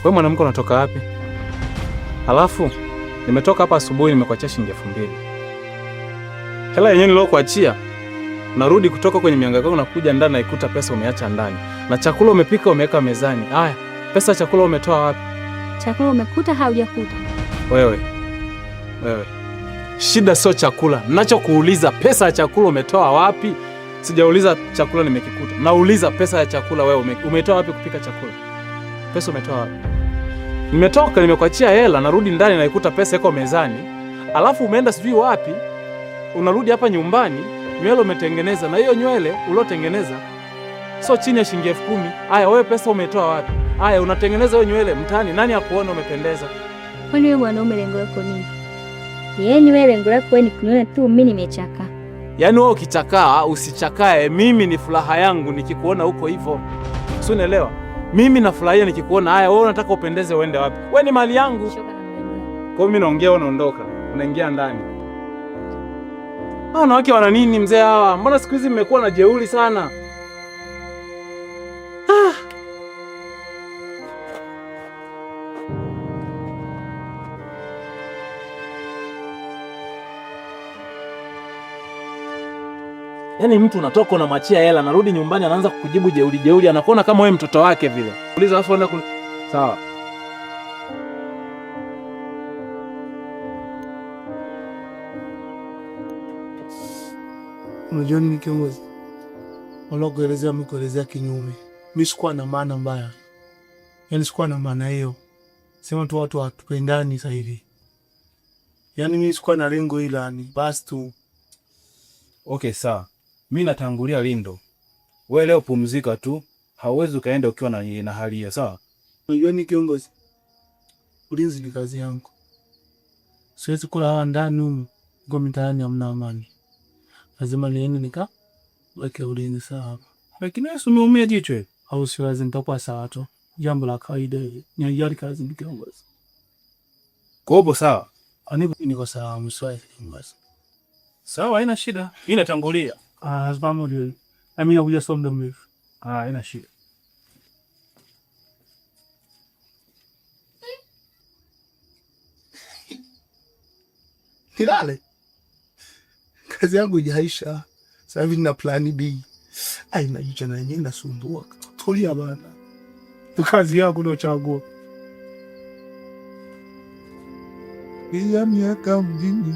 Wewe mwanamke unatoka wapi? Halafu nimetoka hapa asubuhi nimekuachia shilingi 2000. Hela yenyewe nilokuachia. Unarudi kutoka kwenye mihangaiko unakuja ndani na ikuta pesa umeacha ndani. Na chakula umepika umeweka mezani. Haya, pesa ya chakula umetoa wapi? Chakula umekuta haujakuta? Wewe. Shida sio chakula. Ninachokuuliza pesa ya chakula umetoa wapi? Sijauliza chakula nimekikuta. Nauliza pesa ya chakula wewe umetoa wapi kupika chakula? Pesa umetoa wapi? Nimetoka nimekuachia hela, narudi ndani na ikuta pesa iko mezani. Alafu umeenda sijui wapi? Unarudi hapa nyumbani, nywele umetengeneza na hiyo nywele uliotengeneza sio chini ya shilingi 10,000. Haya wewe pesa umetoa wapi? Haya unatengeneza hiyo nywele mtaani, nani akuona umependeza? Kwani wewe mwanaume lengo lako nini? Yeye nywele lengo lako wewe ni kuniona tu mimi nimechakaa. Yaani wewe ukichakaa usichakae, mimi ni furaha yangu nikikuona huko hivyo. Si unaelewa? Mimi nafurahia nikikuona. Haya wewe unataka upendeze uende wapi? Wewe ni mali yangu. Kwa hiyo mimi naongea unaondoka, unaingia ndani. Wanawake wana nini mzee hawa? Mbona siku hizi mmekuwa na jeuri sana? Yaani mtu unatoka unamwachia hela, narudi nyumbani anaanza kukujibu jeuri, anakuona kama wewe mtoto wake vile. Uliza afu enda sawa. Unajua nini kiongozi? Unakuelezea mikuelezea kinyume. Mimi sikuwa na maana mbaya. Yaani sikuwa na maana hiyo. Sema tu watu hatupendani sasa hivi. Yaani mimi sikuwa na lengo ila ni basi tu. Okay, sawa. Mimi natangulia Lindo. Wewe leo pumzika tu. Hauwezi ukaenda ukiwa na hali hiyo, sawa? Unajua nini kiongozi? Ulinzi ni kazi yangu. Siwezi kula hawa ndani huko kwa mitaani hamna amani. Lazima niende weke ulinzi sawa. Lakini wewe umeumia jicho. Au siwezi nitakuwa sawa tu. Jambo la kawaida. Ni yari kazi ni kiongozi. Kobo sawa. Niko sawa mswai basi. Sawa, haina shida. Mimi natangulia. Lazima ndio. Mimi nakuja somo muda mrefu. Haina shida. Nilale. Kazi yangu haijaisha. Sasa hivi nina plan B. Najicha na yenyewe nasumbua. Tulia bana. Kazi yako ndio chagua. Bila miaka mjini.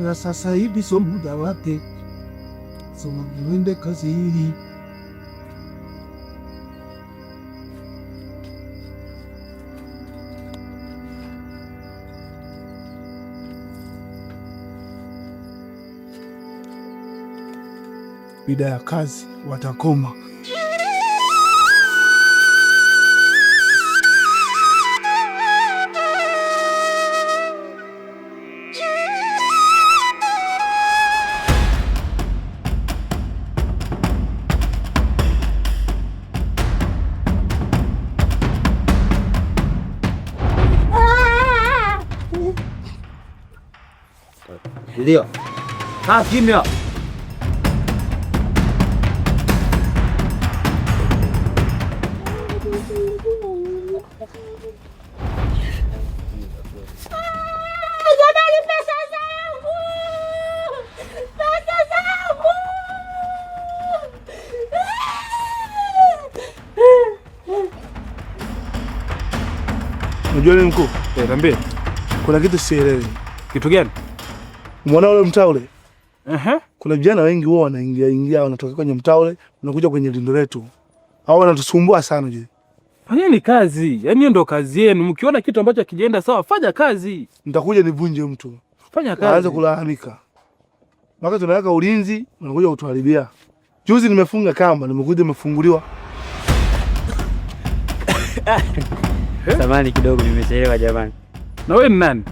Na sasa hivi sio muda wake. Soma niende kazini. Bida ya kazi watakoma. Ndio. Kimya. Unajua nini mkuu? Niambie. Kuna kitu sielewi. Kitu gani? Umeona ule mtaa ule? Kuna vijana wengi wao wanaingia wanatoka kwenye mtaa ule, wanakuja kwenye lindo letu. Hao wanatusumbua sana je. Fanyeni kazi. Yaani hiyo ndo kazi yenu. Mkiona kitu ambacho kijaenda sawa, fanya kazi. Nitakuja nivunje mtu. Fanya kazi. Aanze kulalamika. Maka tunaweka ulinzi, unakuja kutuharibia. Juzi nimefunga kamba, nimekuja nimefunguliwa. Samahani kidogo nimechelewa jamani. Na wewe ni nani?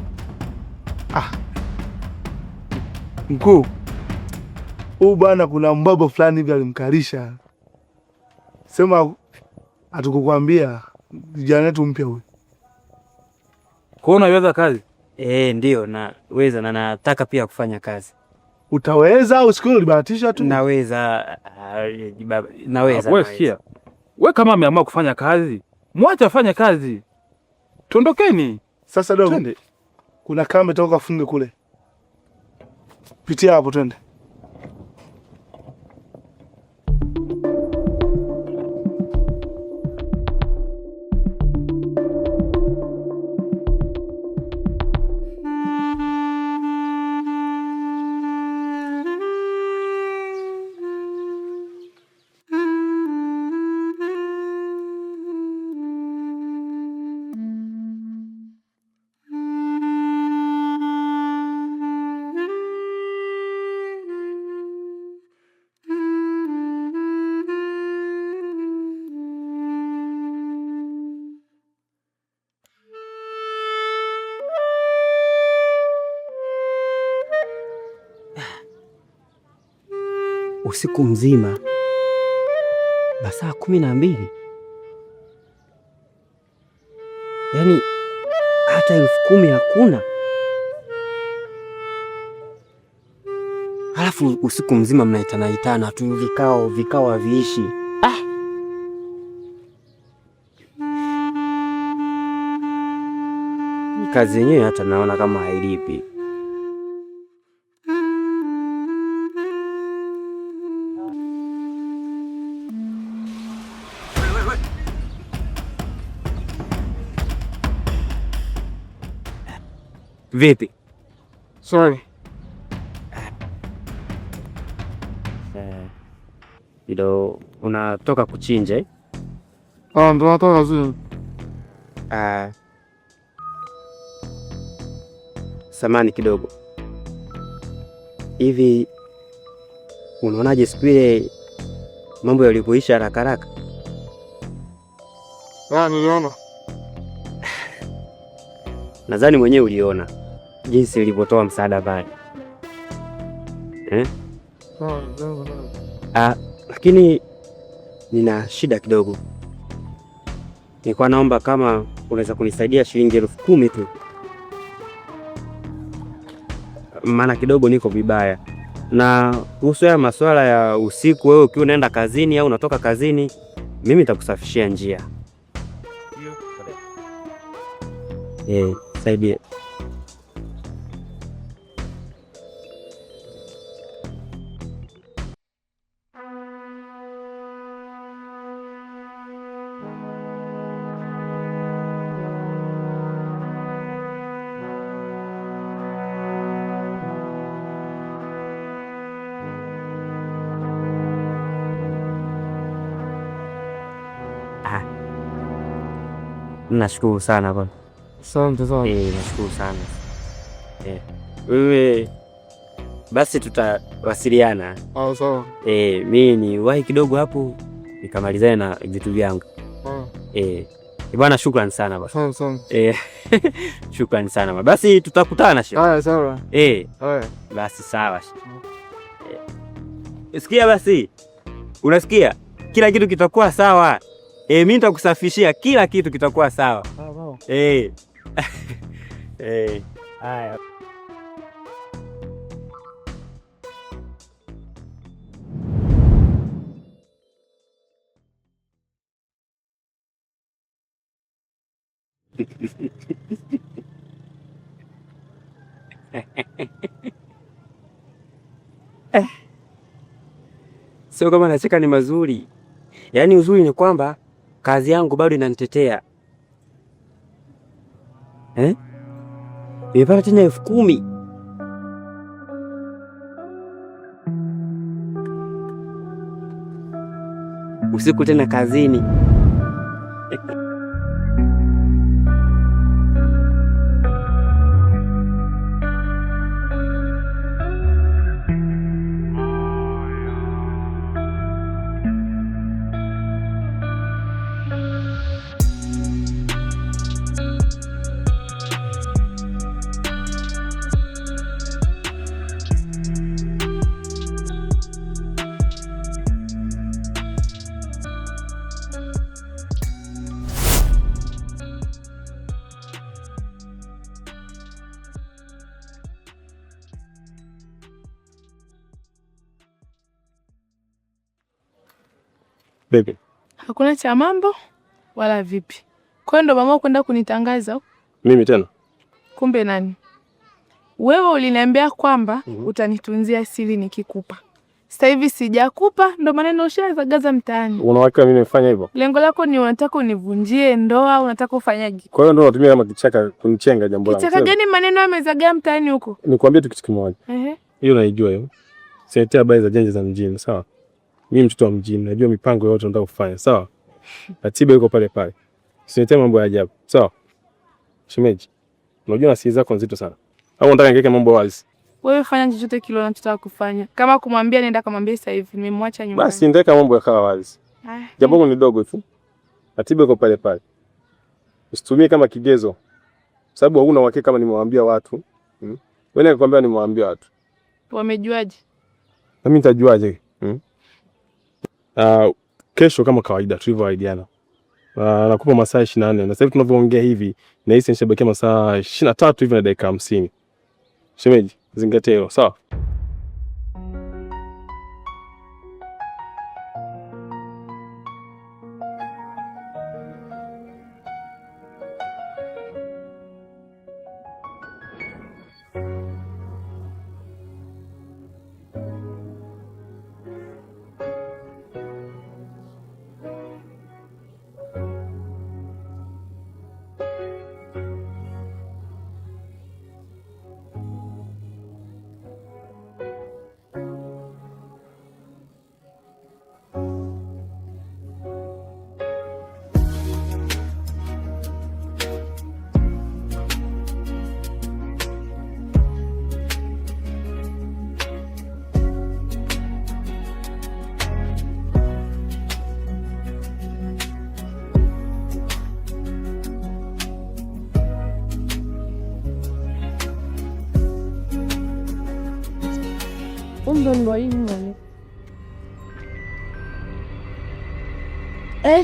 Mkuu. Huyu bwana kuna mbaba fulani hivi alimkarisha. Sema hatukukwambia vijana wetu mpya huyu. Kwa unaweza kazi? Ndio naweza na nataka pia kufanya kazi. Utaweza au siku ulibahatisha tu? Naweza. Naweza. Wewe sikia. Wewe kama ameamua kufanya kazi, mwache afanye kazi. Tuondokeni. Sasa dogo. Twende. Kuna kamba toka funge kule. Pitia hapo twende. Usiku mzima masaa 12, yaani hata 10,000 hakuna. Halafu usiku mzima mnaitana tu, vikao haviishi. Kazi yenyewe hata naona kama hailipi. Vipi? Sorry. Ndio unatoka kuchinja eh? Ndo natoka zini. Samani kidogo. Hivi unaonaje siku ile mambo yalivyoisha haraka haraka? Niliona. Nadhani mwenyewe uliona jinsi ilivyotoa msaada pale. Lakini nina shida kidogo. Nilikuwa naomba kama unaweza kunisaidia shilingi 10,000 tu. Maana kidogo niko vibaya. Na kuhusu ya masuala ya usiku, wewe ukiwa unaenda kazini au unatoka kazini, mimi nitakusafishia njia. Saidia. Nashukuru sana bwana. Asante sana. Nashukuru sana. Wewe basi tutawasiliana. Sawa. Mimi ni wahi kidogo hapo nikamalizane na vitu vyangu. Bwana shukrani sana bwana. Sana. Shukrani sana bwana. Basi tutakutana sio? Haya sawa. Basi sawa. Sikia basi. Unasikia? Kila kitu kitakuwa sawa. Mimi nitakusafishia kila kitu kitakuwa sawa. Haya. Sio kama nacheka, ni mazuri. Yaani uzuri ni kwamba kazi yangu bado inanitetea. Nimepata tena 10,000. Usiku tena kazini. Bebe. Hakuna cha mambo wala vipi. Kwa hiyo ndo mama kwenda kunitangaza? Mimi tena? Kumbe nani? Wewe uliniambia kwamba utanitunzia siri nikikupa. Sasa hivi sijakupa, ndo maneno ushazagaza mtaani. Unawaka mimi nimefanya hivyo? Lengo lako ni unataka univunjie ndoa, unataka ufanyaje? Kwa hiyo ndo unatumia kama kichaka kunichenga jambo langu. Kichaka gani maneno yamezagaa mtaani huko? Nikwambie tu kitu kimoja. Hiyo naijua hiyo. Sinetea habari za janja za mjini, sawa? Mimi mtoto wa mjini, najua mipango yote nataka kufanya, sawa? Ratiba iko pale pale. Sinetea mambo ya ajabu, sawa? Shemeji, unajua siri zako nzito sana. Au unataka ngeke mambo wazi? Wewe fanya chochote kile unachotaka kufanya. Kama kumwambia nenda kamwambie sasa hivi, nimemwacha nyumbani. Basi ndeka mambo yakawa wazi. Jambo ni dogo tu. Ratiba iko pale pale. Usitumie kama kigezo. Sababu hauna uhakika kama nimewambia watu. Wewe nakwambia nimewambia watu. Wamejuaje? Na mimi nitajuaje? Kesho kama kawaida tulivyoahidiana. Nakupa masaa 24. Na sasa hivi tunavyoongea hivi, nahisi nishabakia masaa 23 hivi na dakika 50. Shemeji, zingatia hilo, sawa?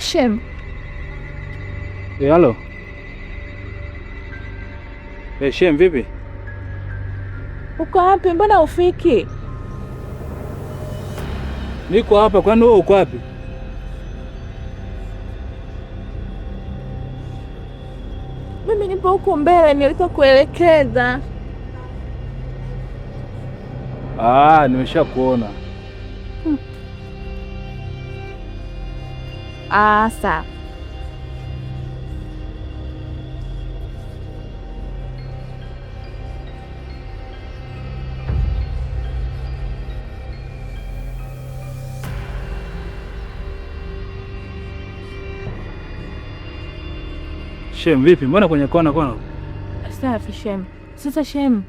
Shem. Halo. Shem, vipi? Uko wapi? Mbona ufiki? Niko hapa, kwani wewe uko wapi? Mimi nipo huko mbele, nilikokuelekeza. Nimeshakuona. Sawa. Shem, vipi? Mbona kwenye kona? Safi Shem. Sasa Shem,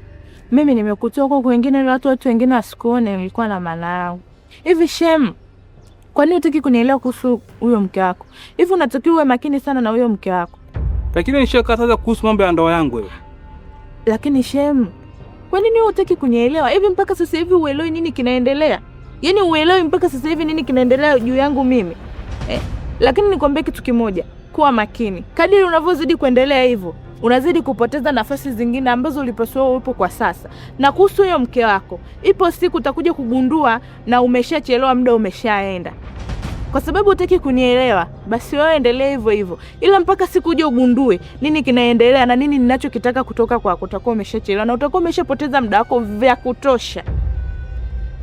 mimi nimekutoa huko wengine watu wengine wasikuone, nilikuwa na maana yangu. Hivi Shem, kwa nini utaki kunielewa kuhusu huyo mke wako? Hivi unatakiwa uwe makini sana na huyo mke wako. Lakini nishakataza kuhusu mambo ya ndoa yangu wewe. Lakini Shem, kwa nini hutaki kunielewa? Hivi mpaka sasa hivi uelewi nini kinaendelea? Yaani uelewi mpaka sasa hivi nini kinaendelea juu yangu mimi? Lakini nikwambie kitu kimoja, kuwa makini. Kadiri unavyozidi kuendelea hivyo, unazidi kupoteza nafasi zingine ambazo ulipaswa upo kwa sasa. Na kuhusu huyo mke wako, ipo siku utakuja kugundua na umeshachelewa, muda umeshaenda. Kwa sababu hutaki kunielewa, basi wewe endelea hivyo hivyo. Ila mpaka siku uje ugundue nini kinaendelea na nini ninachokitaka kutoka kwako, utakuwa umeshachelewa na utakuwa umeshapoteza muda wako vya kutosha.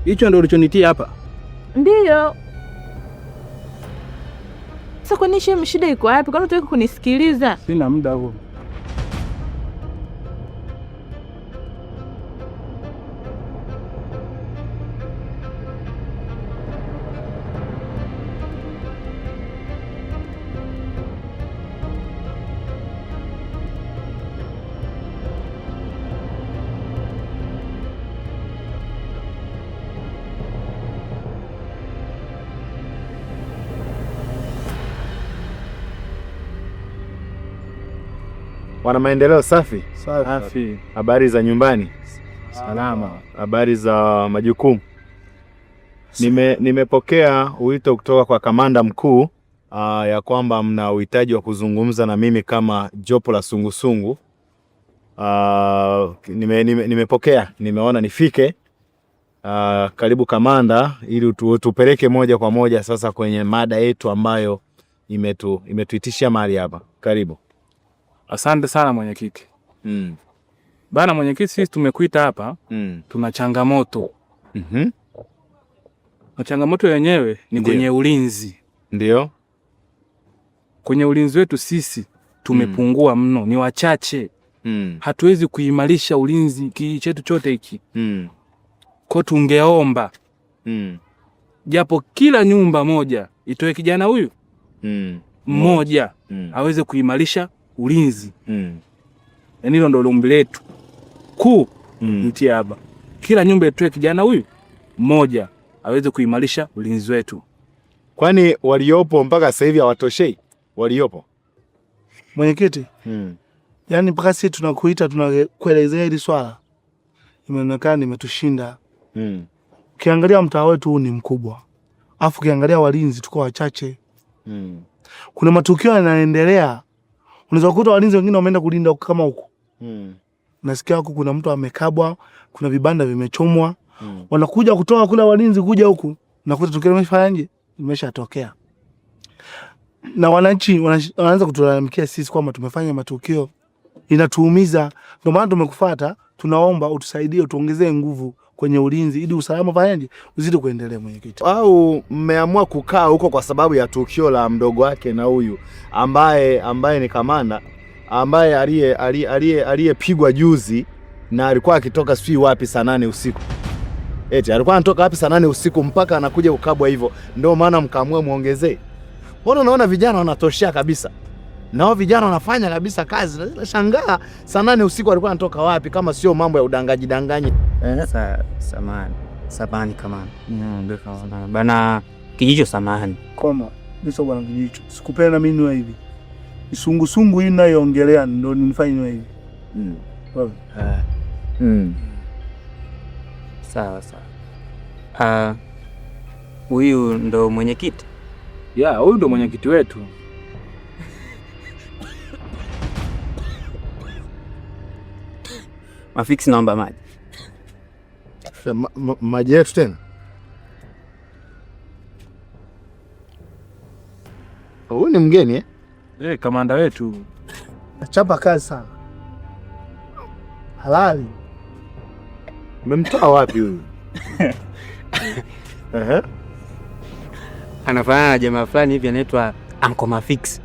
Hicho ndio ulichonitia hapa? Ndiyo. Sasa kwa nini shida iko wapi? Kwa nini hutaki kunisikiliza? Sina muda huo. Wana maendeleo safi? Safi. Habari za nyumbani? Salama. Habari za majukumu? Nimepokea wito kutoka kwa kamanda mkuu ya kwamba mna uhitaji wa kuzungumza na mimi kama jopo la sungusungu. Nimepokea, nimeona nifike Karibu kamanda, ili tupeleke moja kwa moja sasa kwenye mada yetu ambayo imetuitishia mahali hapa. Karibu. Asante sana mwenyekiti. Bana mwenyekiti, sisi tumekuita hapa, tuna changamoto. Na changamoto yenyewe ni kwenye ulinzi. Ndio. Kwenye ulinzi wetu sisi tumepungua mno, ni wachache. Hatuwezi kuimarisha ulinzi chetu chote hiki. Kwa tungeomba japo kila nyumba moja itoe kijana huyu mmoja aweze kuimarisha ulinzi. Yaani hilo ndio ombi letu kuu. Mtia hapa, kila nyumba itoe kijana huyu mmoja aweze kuimarisha ulinzi wetu. Kwani waliopo mpaka sasa hivi hawatoshei? Waliopo mwenyekiti, yaani mpaka sisi tunakuita tunakuelezea hili swala imeonekana imetushinda. Ukiangalia mtaa wetu huu ni mkubwa, afu ukiangalia walinzi tuko wachache. Kuna matukio yanaendelea, unaweza kukuta walinzi wengine wameenda kulinda huko kama huko. Nasikia huko kuna mtu amekabwa, kuna vibanda vimechomwa. Wanakuja kutoa kula walinzi kuja huku, nakuta tukio limefanya limeshatokea. Na wananchi wanaanza kutulalamikia sisi kwamba tumefanya matukio, inatuumiza. Ndio maana tumekufuata, tunaomba utusaidie, utuongezee nguvu kwenye ulinzi ili usalama fanyaje uzidi kuendelea mwenyekiti. Au mmeamua kukaa huko kwa sababu ya tukio la mdogo wake na huyu ambaye ni kamanda ambaye aliyepigwa juzi na alikuwa akitoka sijui wapi saa 8 usiku. Eti alikuwa anatoka wapi saa 8 usiku mpaka anakuja kukabwa hivyo. Ndio maana mkaamua muongezee. Mbona unaona vijana wanatoshea kabisa? Nao vijana wanafanya kabisa kazi. Nashangaa saa 8 usiku alikuwa anatoka wapi kama sio mambo ya danganyi. Samahani kama. Bana Kijicho samahani. Koma, niso bwana Kijicho. Sikupenda mimi niwe hivi. Isungusungu hii ninayoongelea ndio nifanye niwe hivi. Sawa. Huyu ndo mwenyekiti? Ya, huyu ndo mwenyekiti wetu. Mafiksi naomba maji. Maji yetu tena? Huyu ni mgeni kamanda wetu. Chapa kazi sana. Halali. Umemtoa wapi huyu? Anafanana na jamaa fulani hivi anaitwa Uncle Mafix.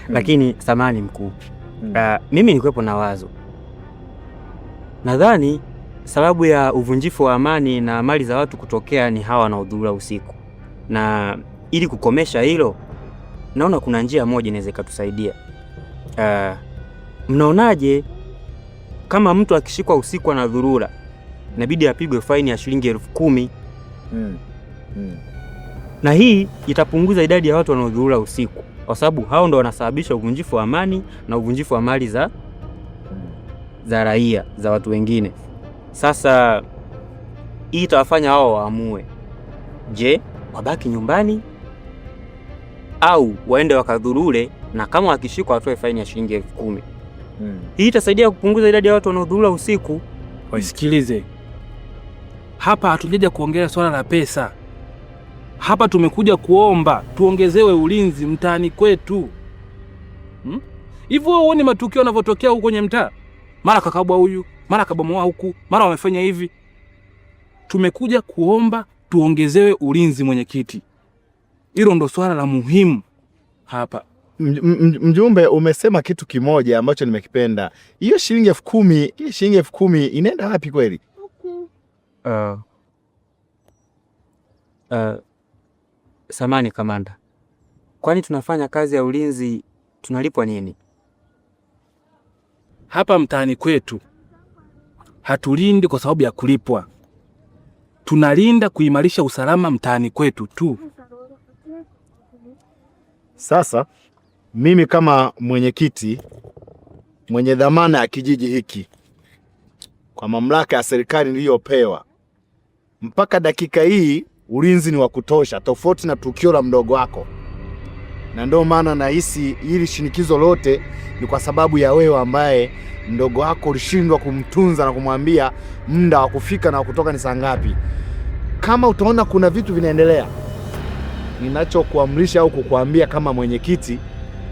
Lakini samahani mkuu. Mimi nilikuwepo na wazo. Nadhani sababu ya uvunjifu wa amani na mali za watu kutokea ni hawa wanaodhurura usiku. Na ili kukomesha hilo, naona kuna njia moja inaweza ikatusaidia. Mnaonaje kama mtu akishikwa usiku anadhurura inabidi apigwe faini ya shilingi 10,000? Na hii itapunguza idadi ya watu wanaodhurura usiku, kwa sababu hao ndo wanasababisha uvunjifu wa amani na uvunjifu wa mali za raia, za watu wengine. Sasa hii itawafanya hao waamue, je, wabaki nyumbani au waende wakadhurure, na kama wakishikwa watoe faini ya shilingi 10,000. Hii itasaidia kupunguza idadi ya watu wanaodhurura usiku. Wasikilize. Hapa hatujaja kuongelea swala la pesa. Hapa tumekuja kuomba tuongezewe ulinzi mtaani kwetu. Hivyo uone matukio yanavyotokea huko kwenye mtaa. Mara kakabwa huyu, mara kabomoa huku, mara wamefanya hivi. Tumekuja kuomba tuongezewe ulinzi mwenyekiti. Hilo ndo swala la muhimu hapa. Mjumbe, umesema kitu kimoja ambacho nimekipenda. Hiyo shilingi 10,000 inaenda wapi kweli? Samani kamanda. Kwani tunafanya kazi ya ulinzi tunalipwa nini? Hapa mtaani kwetu hatulindi kwa sababu ya kulipwa. Tunalinda kuimarisha usalama mtaani kwetu tu. Sasa mimi kama mwenyekiti mwenye dhamana ya kijiji hiki, kwa mamlaka ya serikali niliyopewa, mpaka dakika hii ulinzi ni wa kutosha, tofauti na tukio la mdogo wako. na ndio maana nahisi hili shinikizo lote ni kwa sababu ya wewe ambaye mdogo wako ulishindwa kumtunza na kumwambia muda wa kufika na kutoka ni saa ngapi. Kama utaona kuna vitu vinaendelea, ninachokuamrisha au kukuambia kama mwenyekiti,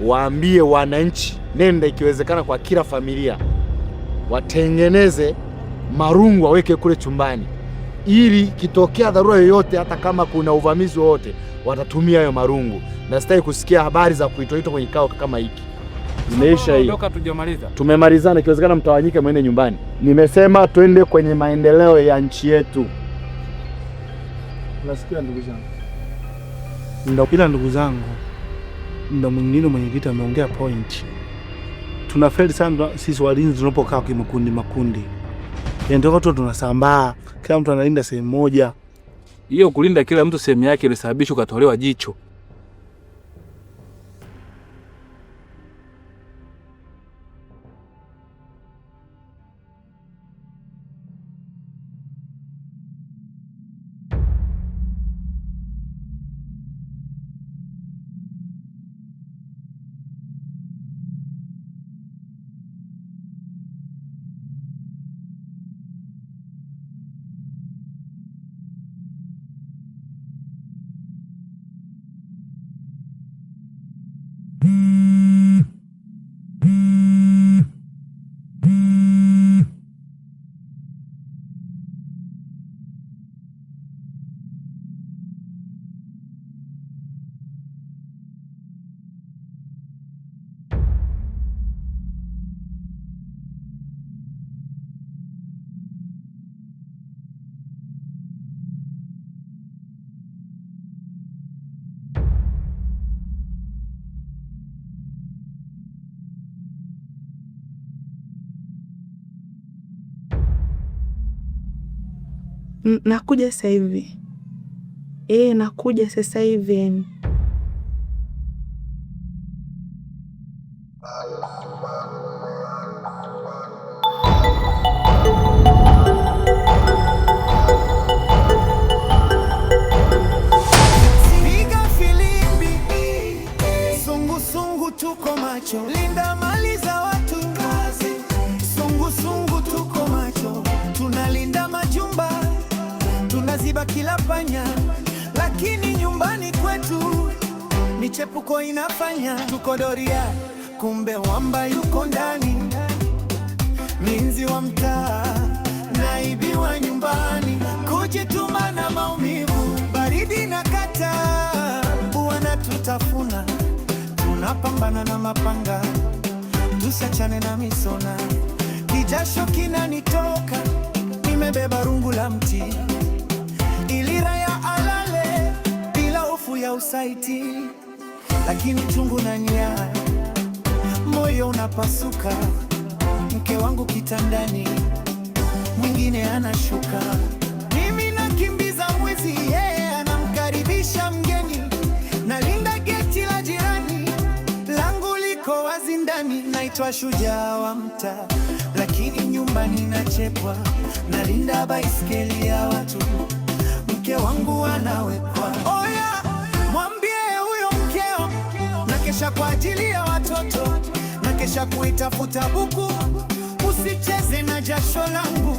waambie wananchi, nenda ikiwezekana kwa kila familia watengeneze marungu waweke kule chumbani, ili kitokea dharura yoyote, hata kama kuna uvamizi wowote, watatumia hayo marungu. Na sitaki kusikia habari za kuitoita kwenye kikao kama hiki. Imeisha hii. Tumemalizana, ikiwezekana mtawanyike mwende nyumbani. Nimesema twende kwenye maendeleo ya nchi yetu. Unasikia ndugu zangu? Ndugu zangu, ndio mwingine mwenyekiti ameongea point. Tunafeli sana sisi walinzi tunapokaa kwa makundi. Ndio watu tunasambaa, kila mtu analinda sehemu moja. Hiyo kulinda kila mtu sehemu yake ilisababisha ukatolewa jicho. Nakuja sasa hivi. Nakuja sasa hivi. Piga filimbi, sungu tuko macho, linda mali za watu kazi. Sungu tuko macho, tunalinda majumba, tunaziba kila panya, lakini nyumbani kwetu michepuko inafanya. Tuko doria, kumbe wamba yuko ndani, minzi wa mtaa, naibi wa nyumbani, kujituma na maumivu, baridi na kata, wanatutafuna, tunapambana na mapanga, tusiachane na misona, kijasho kinanitoka, nimebeba rungu la mti, ilira ya alale, bila hofu ya usaiti, lakini chungu na nia, moyo unapasuka, mke wangu kitandani, mwingine anashuka, mimi nakimbiza mwizi, anamkaribisha mgeni, nalinda geti la jirani, langu liko wazi ndani, naitwa shujaa wa mtaa, lakini nyumbani nachepwa, nalinda baiskeli ya watu, mke wangu anawekwa. Oya, mwambie huyo mkeo, nakesha kwa ajili ya watoto, nakesha kuitafuta buku, usicheze na jasho langu.